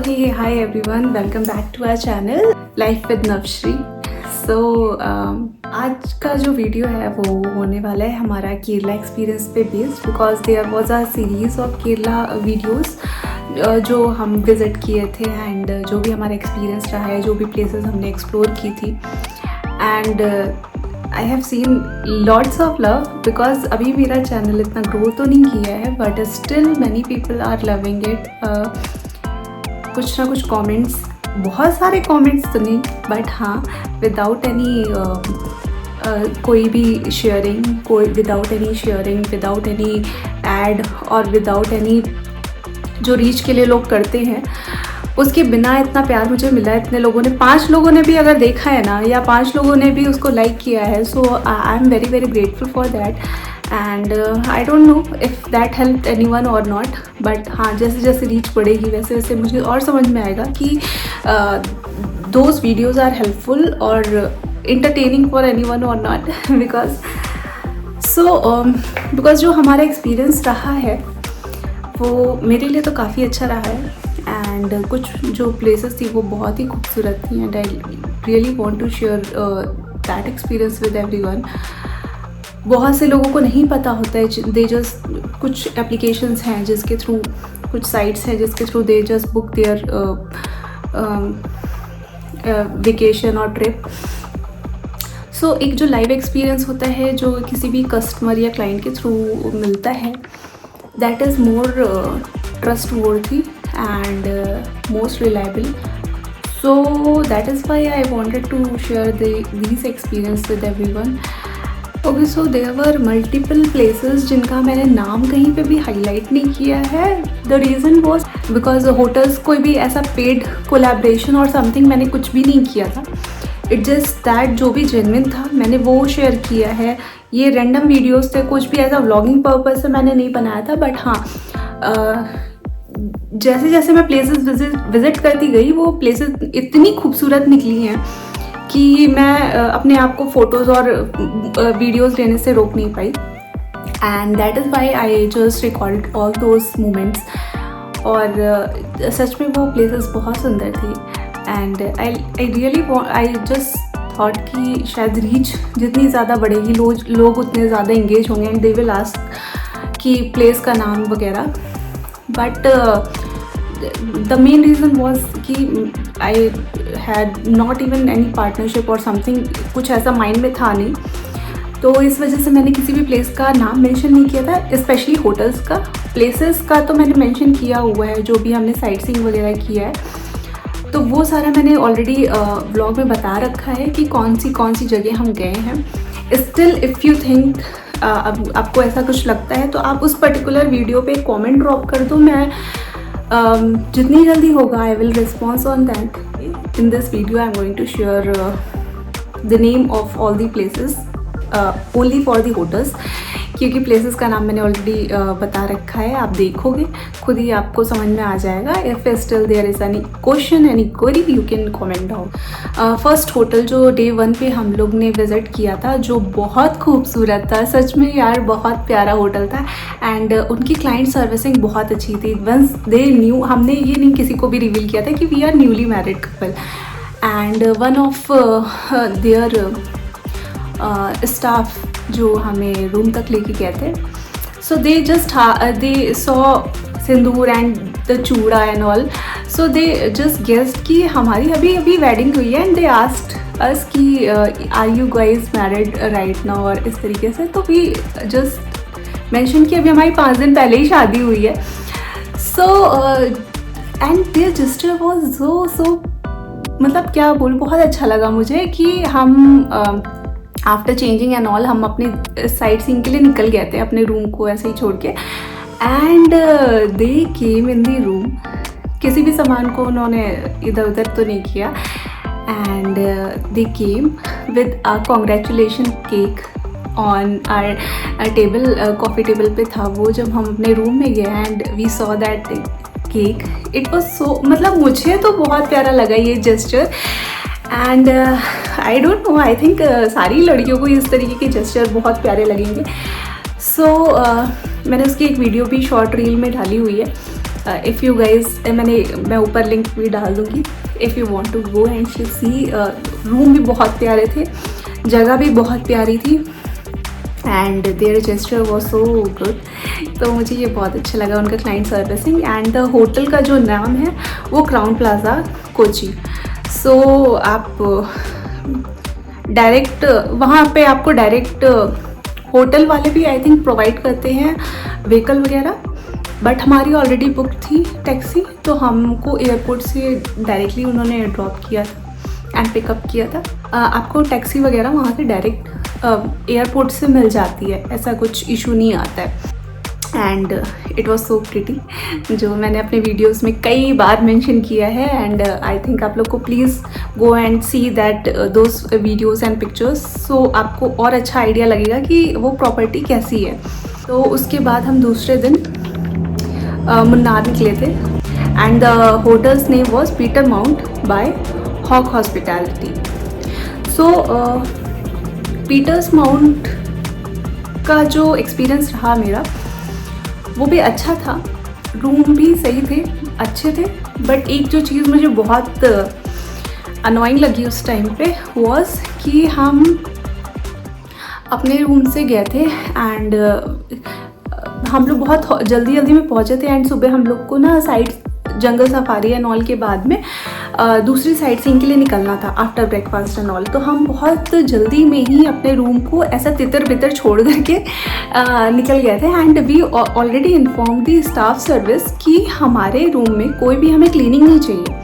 Hey, hi everyone, welcome back to our channel Life with Navshri. आज का जो video है वो होने वाला है हमारा केरला एक्सपीरियंस पे based, because there was a series of Kerala videos जो हम विज़िट किए थे एंड जो भी हमारा एक्सपीरियंस रहा है, जो भी प्लेसेस हमने एक्सप्लोर की थी. And I have seen lots of love, because अभी मेरा चैनल इतना ग्रो तो नहीं किया है but still many people are loving it. कुछ ना कुछ कमेंट्स, बहुत सारे कमेंट्स तो नहीं बट हाँ, विदाउट एनी कोई भी शेयरिंग, विदाउट एनी एड और विदाउट एनी जो रीच के लिए लोग करते हैं, उसके बिना इतना प्यार मुझे मिला. इतने लोगों ने, 5 लोगों ने भी अगर देखा है ना, या 5 लोगों ने भी उसको लाइक किया है, so I am very very grateful for that. And I don't know if that help anyone और नॉट, बट हाँ, जैसे जैसे रीच बढ़ेगी वैसे वैसे मुझे और समझ में आएगा कि दोज वीडियोज़ आर हेल्पफुल और entertaining for anyone or not. Because जो हमारा एक्सपीरियंस रहा है वो मेरे लिए तो काफ़ी अच्छा रहा है. एंड कुछ जो प्लेसेस थी वो बहुत ही खूबसूरत थी and I really want to share that experience with everyone. बहुत से लोगों को नहीं पता होता है, दे जस्ट, कुछ एप्लीकेशंस हैं जिसके थ्रू, कुछ साइट्स हैं जिसके through they just book their vacation और ट्रिप. सो एक जो लाइव एक्सपीरियंस होता है जो किसी भी कस्टमर या क्लाइंट के थ्रू मिलता है, that is more trustworthy and most reliable. So that is why I wanted to share this experience with everyone. Okay, so there were multiple places जिनका मैंने नाम कहीं पे भी हाईलाइट नहीं किया है. The reason was because hotels कोई भी ऐसा पेड कोलैबोरेशन और समथिंग मैंने कुछ भी नहीं किया था. इट जस्ट दैट जो भी जेन्युइन था मैंने वो शेयर किया है. ये रैंडम वीडियोस थे, कुछ भी ऐसा व्लॉगिंग पर्पस से मैंने नहीं बनाया था. बट हाँ, जैसे जैसे मैं प्लेसेस विजिट करती गई, वो प्लेसेस इतनी खूबसूरत निकली हैं कि मैं अपने आप को फ़ोटोज़ और वीडियोस लेने से रोक नहीं पाई. And that is why I just record all those moments. और सच में वो प्लेसेस बहुत सुंदर थी. एंड आई जस्ट थॉट कि शायद रीच जितनी ज़्यादा बढ़ेगी, लोग उतने ज़्यादा इंगेज होंगे एंड दे विल आस्क कि प्लेस का नाम वगैरह. But the main reason was कि I had not even any partnership और समथिंग, कुछ ऐसा माइंड में था नहीं. तो इस वजह से मैंने किसी भी प्लेस का नाम मेंशन नहीं किया था, स्पेशली होटल्स का. प्लेसेस का तो मैंने मेंशन किया हुआ है, जो भी हमने साइट सीइंग वगैरह किया है तो वो सारा मैंने ऑलरेडी व्लॉग में बता रखा है कि कौन सी जगह हम गए हैं. स्टिल इफ़ यू थिंक, अब आपको ऐसा कुछ लगता है तो आप उस पर्टिकुलर वीडियो पे कमेंट ड्रॉप कर दो. मैं जितनी जल्दी होगा I will response on that. In this video I am going to share the name of all the places only for the hotels, क्योंकि प्लेसेस का नाम मैंने ऑलरेडी बता रखा है. आप देखोगे खुद ही आपको समझ में आ जाएगा. If still there is any question, any query, you can comment down. First hotel जो डे 1 पे हम लोग ने विज़िट किया था, जो बहुत खूबसूरत था, सच में यार बहुत प्यारा होटल था. एंड उनकी क्लाइंट सर्विसिंग बहुत अच्छी थी. वंस दे न्यू, हमने ये नहीं किसी को भी रिवील किया था कि we are newly married couple. And one of their staff जो हमें रूम तक लेके गए थे, so they just they saw sindoor and the chooda and all. So they just guessed कि हमारी अभी अभी वेडिंग हुई है एंड दे आस्क्ड अस कि are you guys married right now, और इस तरीके से. तो वी जस्ट मेंशन कि अभी हमारी 5 दिन पहले ही शादी हुई है. So and their gesture was so मतलब क्या बोलूं, बहुत अच्छा लगा मुझे कि हम आफ्टर चेंजिंग एंड ऑल हम अपने साइट सीइंग के लिए निकल गए थे अपने रूम को ऐसे ही छोड़ के. And they came in the room, किसी भी सामान को उन्होंने इधर उधर तो नहीं किया. And they came with a congratulation cake on our table. Coffee table पे था वो. जब हम अपने रूम में गए and we saw that cake, it was so, मतलब मुझे तो बहुत प्यारा लगा ये gesture. And I don't know, I think सारी लड़कियों को इस तरीके के जेस्चर बहुत प्यारे लगेंगे. सो मैंने उसकी एक वीडियो भी शॉर्ट रील में डाली हुई है. इफ़ यू गाइज मैं ऊपर लिंक भी डाल दूँगी if you want to go and see. Room भी बहुत प्यारे थे, जगह भी बहुत प्यारी थी and their gesture was so good. तो मुझे ये बहुत अच्छा लगा उनका client servicing. And the hotel का जो नाम है वो क्राउन प्लाजा कोची। सो आप डायरेक्ट वहाँ पे आपको डायरेक्ट होटल वाले भी आई थिंक प्रोवाइड करते हैं व्हीकल वगैरह, बट हमारी ऑलरेडी बुक थी टैक्सी, तो हमको एयरपोर्ट से डायरेक्टली उन्होंने ड्रॉप किया था एंड पिकअप किया था। आपको टैक्सी वगैरह वहाँ से डायरेक्ट एयरपोर्ट से मिल जाती है, ऐसा कुछ इशू नहीं आता है। And it was so pretty, जो मैंने अपने वीडियोस में कई बार मेंशन किया है। एंड आई थिंक आप लोग को please go and see that those videos and pictures, so आपको और अच्छा आइडिया लगेगा कि वो प्रॉपर्टी कैसी है। तो उसके बाद हम दूसरे दिन मुन्नार निकले थे and the hotel's name was Peter Mount by Hawk hospitality. So Peter's Mount का जो एक्सपीरियंस रहा मेरा वो भी अच्छा था, रूम भी सही थे, अच्छे थे, बट एक जो चीज़ मुझे बहुत अनोइंग लगी उस टाइम पे वॉज कि हम अपने रूम से गए थे एंड हम लोग बहुत जल्दी में पहुँचे थे एंड सुबह हम लोग को ना side jungle safari and all के बाद में दूसरी साइड सीइंग के लिए निकलना था आफ्टर ब्रेकफास्ट एंड ऑल। तो हम बहुत जल्दी में ही अपने रूम को ऐसा तितर बितर छोड़ करके निकल गए थे and we already inform the staff service कि हमारे रूम में कोई भी हमें क्लीनिंग नहीं चाहिए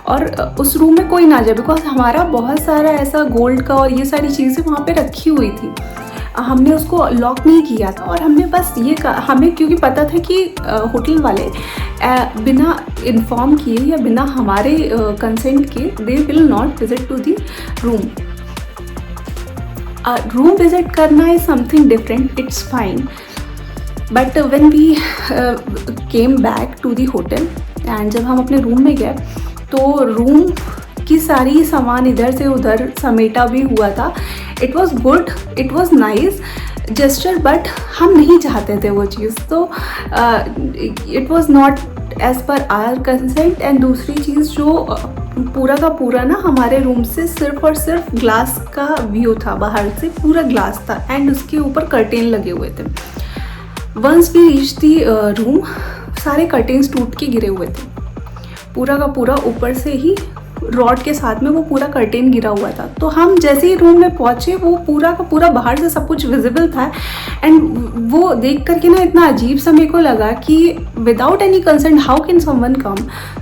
और उस रूम में कोई ना जाए, बिकॉज हमारा बहुत सारा ऐसा गोल्ड का और ये सारी चीज़ें वहाँ पे रखी हुई थी। हमने उसको लॉक नहीं किया था और हमने बस ये हमें क्योंकि पता था कि होटल वाले बिना इन्फॉर्म किए या बिना हमारे कंसेंट के they will not visit to the room. Room visit करना is something different, it's fine, but when we came back to the hotel and जब हम अपने रूम में गए तो रूम की सारी सामान इधर से उधर समेटा भी हुआ था। It was good, it was nice gesture, but हम नहीं चाहते थे वो चीज़, तो it was not as per our consent. And दूसरी चीज़ जो पूरा का पूरा ना हमारे रूम से सिर्फ और सिर्फ ग्लास का व्यू था, बाहर से पूरा ग्लास था एंड उसके ऊपर कर्टेन लगे हुए थे। Once we reach the room सारे कर्टेन्स टूट के गिरे हुए थे, पूरा का पूरा ऊपर से ही रॉड के साथ में वो पूरा कर्टेन गिरा हुआ था। तो हम जैसे ही रूम में पहुँचे वो पूरा का पूरा बाहर से सब कुछ विजिबल था एंड वो देख करके ना इतना अजीब सा मेरे को लगा कि without any concern how can someone come.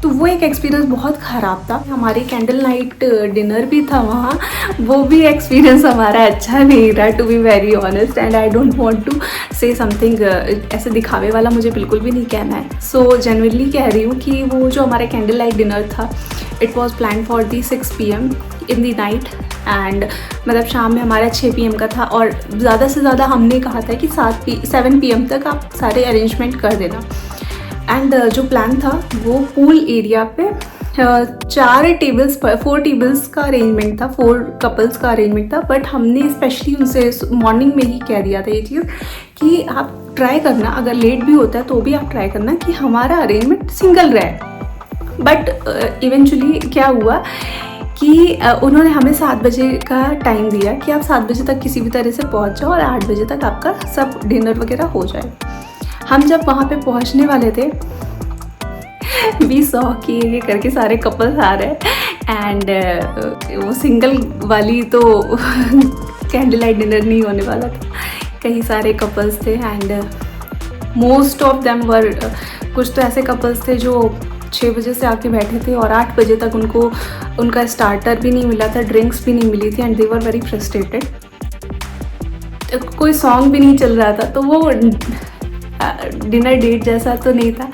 तो वो एक एक्सपीरियंस बहुत ख़राब था। हमारे कैंडल नाइट डिनर भी था वहाँ, वो भी एक्सपीरियंस हमारा अच्छा नहीं रहा, to be very honest. And I don't want to say something ऐसे दिखावे वाला मुझे बिल्कुल भी नहीं कहना है। सो जनरली कह रही हूँ कि वो जो हमारा कैंडल नाइट डिनर था it was plan for the 6 PM in the night and मतलब शाम में हमारा 6 PM का था और ज़्यादा से ज़्यादा हमने कहा था कि 7 PM तक आप सारे अरेंजमेंट कर देना। एंड जो प्लान था वो पूल एरिया पे 4 टेबल्स पर 4 टेबल्स का अरेंजमेंट था, 4 कपल्स का अरेंजमेंट था। बट हमने स्पेशली उनसे मॉर्निंग में ही कह दिया था ये चीज़ कि आप ट्राई करना, अगर लेट भी होता है तो भी आप ट्राई करना कि हमारा अरेंजमेंट सिंगल रहे। बट इवेंचुअली क्या हुआ कि उन्होंने हमें 7 बजे का टाइम दिया कि आप 7 बजे तक किसी भी तरह से पहुंच जाओ और 8 बजे तक आपका सब डिनर वगैरह हो जाए। हम जब वहाँ पे पहुँचने वाले थे वी सॉ कि ये करके सारे कपल्स आ रहे एंड वो सिंगल वाली तो कैंडल लाइट डिनर नहीं होने वाला था, कई सारे कपल्स थे and most of them were, कुछ तो ऐसे कपल्स थे जो 6 बजे से आके बैठे थे और 8 बजे तक उनका स्टार्टर भी नहीं मिला था, ड्रिंक्स भी नहीं मिली थी and they were very frustrated. कोई सॉन्ग भी नहीं चल रहा था, तो वो डिनर डेट जैसा तो नहीं था,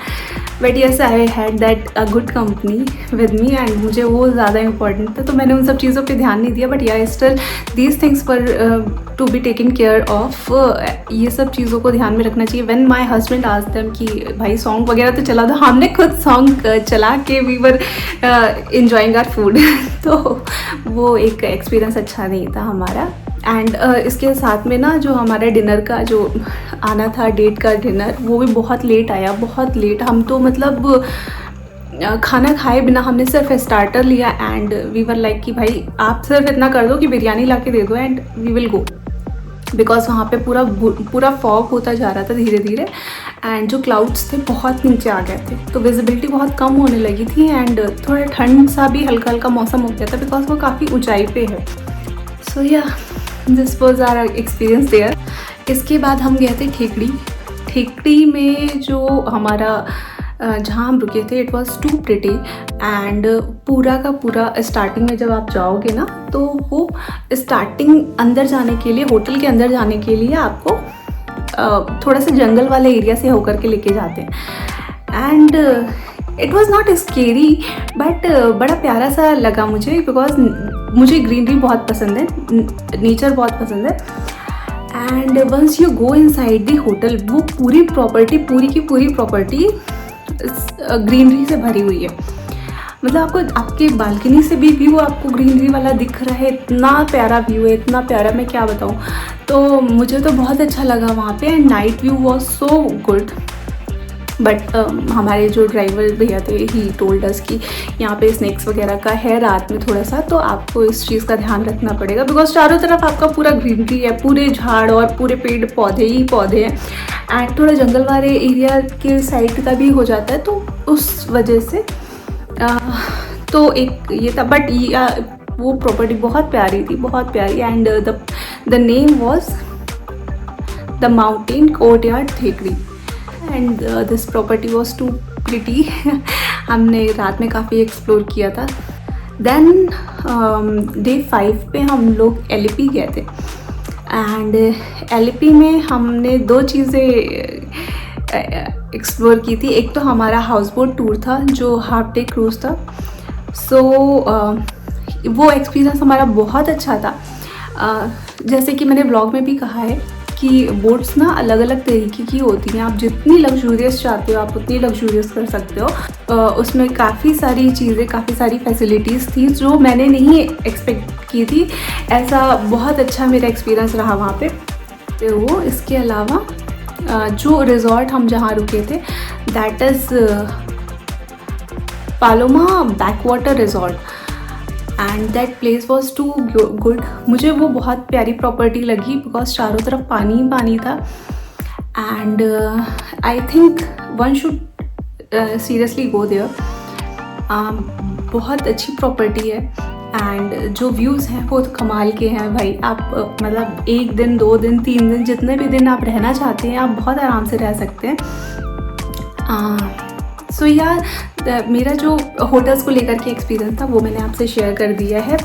but yes I had that a good company with me and मुझे वो ज़्यादा इंपॉर्टेंट था। तो मैंने उन सब चीज़ों पे ध्यान नहीं दिया, but yeah still these things पर to be taken care of. ये सब चीज़ों को ध्यान में रखना चाहिए। When my husband asked them कि भाई सॉन्ग वगैरह तो चला, था हमने खुद सॉन्ग चला के we were enjoying our food तो वो एक एक्सपीरियंस अच्छा नहीं था हमारा। एंड इसके साथ में ना जो हमारा डिनर का जो आना था, डेट का डिनर, वो भी बहुत लेट आया, बहुत लेट। हम तो मतलब खाना खाए बिना हमने सिर्फ स्टार्टर लिया एंड वी वर लाइक कि भाई आप सिर्फ इतना कर दो कि बिरयानी ला के दे दो and we will go, because वहाँ पे पूरा फॉग होता जा रहा था धीरे धीरे एंड जो क्लाउड्स थे बहुत नीचे आ गए थे, तो विजिबिलिटी बहुत कम होने लगी थी एंड थोड़ा ठंड सा भी हल्का हल्का मौसम हो गया था बिकॉज वो काफ़ी ऊंचाई पे है। So yeah this was our experience there. इसके बाद हम गए थे ठेकड़ी में जो हमारा जहाँ हम रुके थे, it was too pretty and पूरा का पूरा स्टार्टिंग में जब आप जाओगे ना, तो वो स्टार्टिंग अंदर जाने के लिए, होटल के अंदर जाने के लिए आपको थोड़ा सा जंगल वाले एरिया से होकर के लेके जाते हैं and it was not scary but बड़ा प्यारा सा लगा मुझे, बिकॉज मुझे ग्रीनरी बहुत पसंद है, नेचर बहुत पसंद है। And once you go inside the hotel, वो पूरी की पूरी प्रॉपर्टी ग्रीनरी से भरी हुई है। मतलब आपको आपके बालकनी से भी व्यू आपको ग्रीनरी वाला दिख रहा है, इतना प्यारा व्यू है, इतना प्यारा, मैं क्या बताऊँ। तो मुझे तो बहुत अच्छा लगा वहाँ पे and night view was so good. But हमारे जो ड्राइवर भैया थे, ही टोल्ड अस कि यहाँ पे स्नैक्स वगैरह का है रात में थोड़ा सा, तो आपको इस चीज़ का ध्यान रखना पड़ेगा बिकॉज चारों तरफ आपका पूरा ग्रीनरी है, पूरे झाड़ और पूरे पेड़ पौधे ही पौधे हैं एंड थोड़ा जंगल वाले एरिया के साइड का भी हो जाता है, तो उस वजह से तो एक ये था। बट वो प्रॉपर्टी बहुत प्यारी थी, बहुत प्यारी and the name was the mountain courtyard Thekdi and this property was too pretty. हमने रात में काफ़ी एक्सप्लोर किया था। देन डे 5 पे हम लोग LP गए थे एंड LP में हमने 2 चीज़ें एक्सप्लोर की थी। एक तो हमारा हाउस बोट टूर था जो हाफ डे क्रूज़ था। सो वो एक्सपीरियंस हमारा बहुत अच्छा था। जैसे कि मैंने ब्लॉग में भी कहा है कि बोट्स ना अलग अलग तरीके की होती हैं, आप जितनी लग्जूरियस चाहते हो आप उतनी लग्जूरियस कर सकते हो। उसमें काफ़ी सारी चीज़ें, काफ़ी सारी फैसिलिटीज़ थी जो मैंने नहीं एक्सपेक्ट की थी। ऐसा बहुत अच्छा मेरा एक्सपीरियंस रहा वहाँ पे। तो इसके अलावा जो रिज़ॉर्ट हम जहाँ रुके थे, that is Paloma backwater resort and that place was too good. मुझे वो बहुत प्यारी प्रॉपर्टी लगी बिकॉज चारों तरफ पानी ही पानी था and I think one should seriously go there. बहुत अच्छी प्रॉपर्टी है एंड जो व्यूज़ हैं वो तो कमाल के हैं भाई। आप मतलब 1 दिन 2 दिन 3 दिन जितने भी दिन आप रहना चाहते हैं आप बहुत आराम से रह सकते हैं। सो यार मेरा जो होटल्स को लेकर के एक्सपीरियंस था वो मैंने आपसे शेयर कर दिया है।